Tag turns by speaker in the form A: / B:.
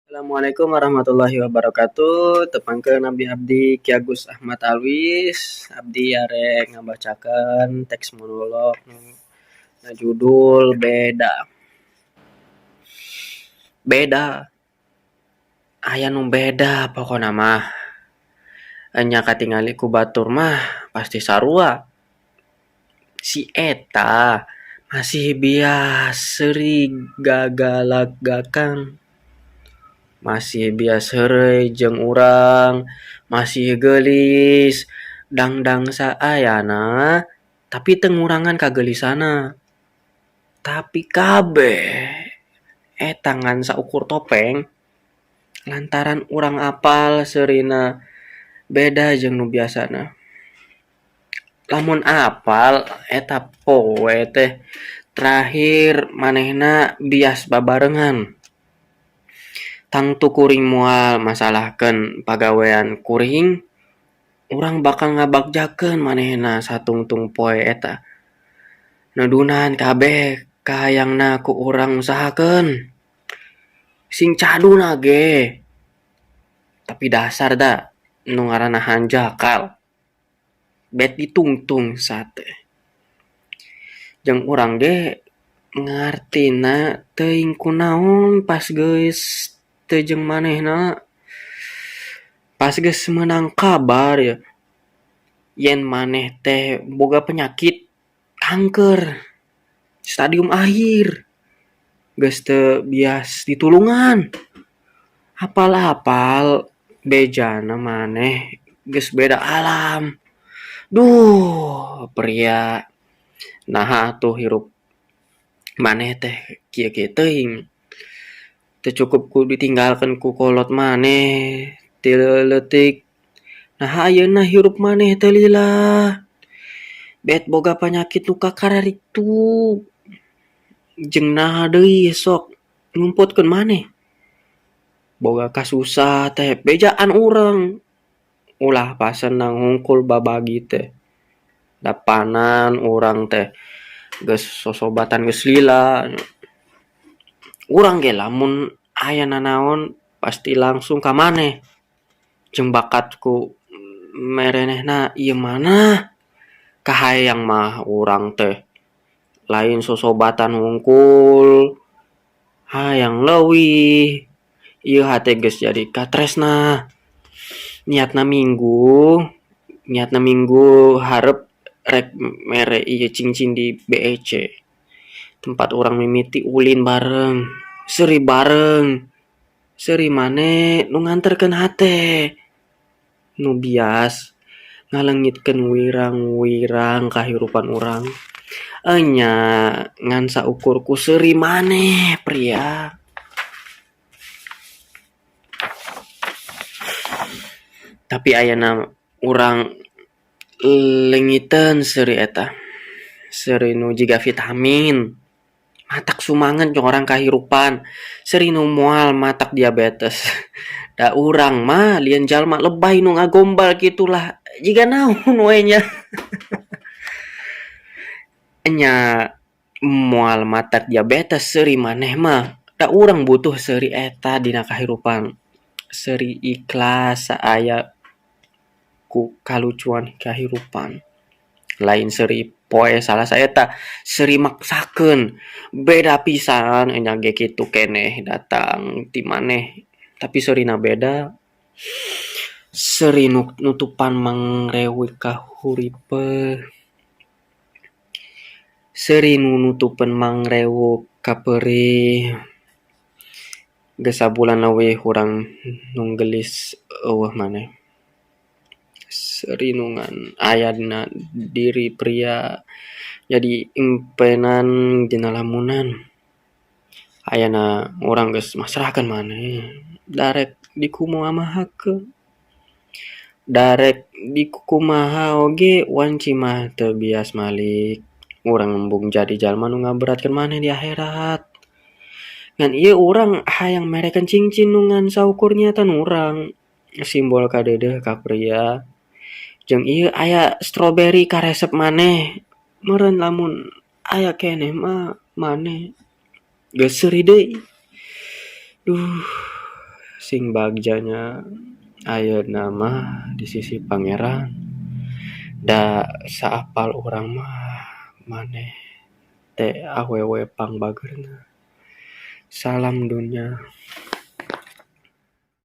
A: Assalamualaikum warahmatullahi wabarakatuh. Tepangkeun Nabi Abdi Ki Agus Ahmad Alwis. Abdi arek ngabacakeun teks monolog nu judul Beda. Beda. Aya nu beda pokona mah. Enya katingali ku batur mah pasti sarua. Si eta masih bias seuring gagalagakan. Masih biasa heureuy jeung urang, masih geulis, dangdang saayana, tapi teu ngurangan kageulisana. Tapi kabeh eta ngan saukur topeng lantaran urang apal seurina beda jeung nu biasana. Lamun apal eta poe teh terakhir manehna bias babarengan. Tangtu kuring moal masalahkeun pagawean kuring, urang bakal ngabagjakeun manehna satungtung poe eta. Nudunan kabeh kahayangna ku urang usahakeun. Sing caduna ge. Tapi dasar da nu ngaranna hanjakal. Bet ditungtung sate. Jeung urang ge ngartina teuing kunaon pas geus teu jeung manehna pas geus meunang kabar ya yen maneh teh boga penyakit kanker stadium akhir geus teu bias ditulungan apal-apal bejana maneh geus beda alam. Duh pria naha atuh hirup maneh teh kieu-kieu teuing. Teu cukup ku ditinggalkeun ku kolot maneh ti leutik. Naha ayeuna hirup maneh teh lila. Bet boga panyakit nu kakararitu. Jeung naha deui sok ngumputkeun maneh. Boga kasusah teh bejaan urang. Ulah pasenang hungkul babagi teh. Dapanan urang teh geus sosobatan geus lila. Urang ge lamun aya nanaon pasti langsung ka maneh. Jeung bakatku merenehna ieu manah. Kahayang mah urang teh lain sosobatan hungkul, hayang leuwih. Ieu hate geus jadi katresna. Niatna minggu hareup rek mere ieu cincin di BEC. Tempat urang mimiti ulin bareng, seuri bareng. Seuri maneh nu nganterkeun hate. Nu bias ngaleungitkeun wirang-wirang kahirupan urang. Enya ngan saukur ku seuri maneh pria. Tapi ayeuna urang leungiteun seuri eta. Seuri nu jiga vitamin. Matak sumangen jeung orang kahirupan. Seuri nu moal matak diabetes. Da urang mah lieun jalma lebay nu ngagombal kitulah. Jiga naon we nya. Enya moal matak diabetes seuri maneh mah. Da urang butuh seuri eta dina kahirupan. Seuri ikhlas saaya ku kalucuan kahirupan. Lain seuri poe salah saeta seuri maksakeun beda pisan enya ge kitu keneh datang ti maneh tapi seurina beda seuri nutupan mangreuweuk kahuripeun seuri nutupeun mangreuweuk ka peurih geus sabulan leuwih urang nu geulis eueuh maneh. Seuri nu ngan aya dina diri pria jadi impenan dina lamunan. Ayana urang geus masrahkeun maneh. Darek dikumahakeun. Darek dikumaha oge wanci mah teu bias malik. Urang embung jadi jalma nu ngaberatkeun maneh di akhirat. Ngan ieu urang hayang merekeun cincin nu ngan saukur niatan urang. Simbol kadeudeuh ka pria. Jeung ieu aya stroberi ka resep maneh. Meureun lamun aya keneh mah maneh geus seuri deui. Duh sing bagjanya ayeuna mah di sisi pangeran. Da saapal urang mah maneh teh awewe pangbageurna. Salam dunya.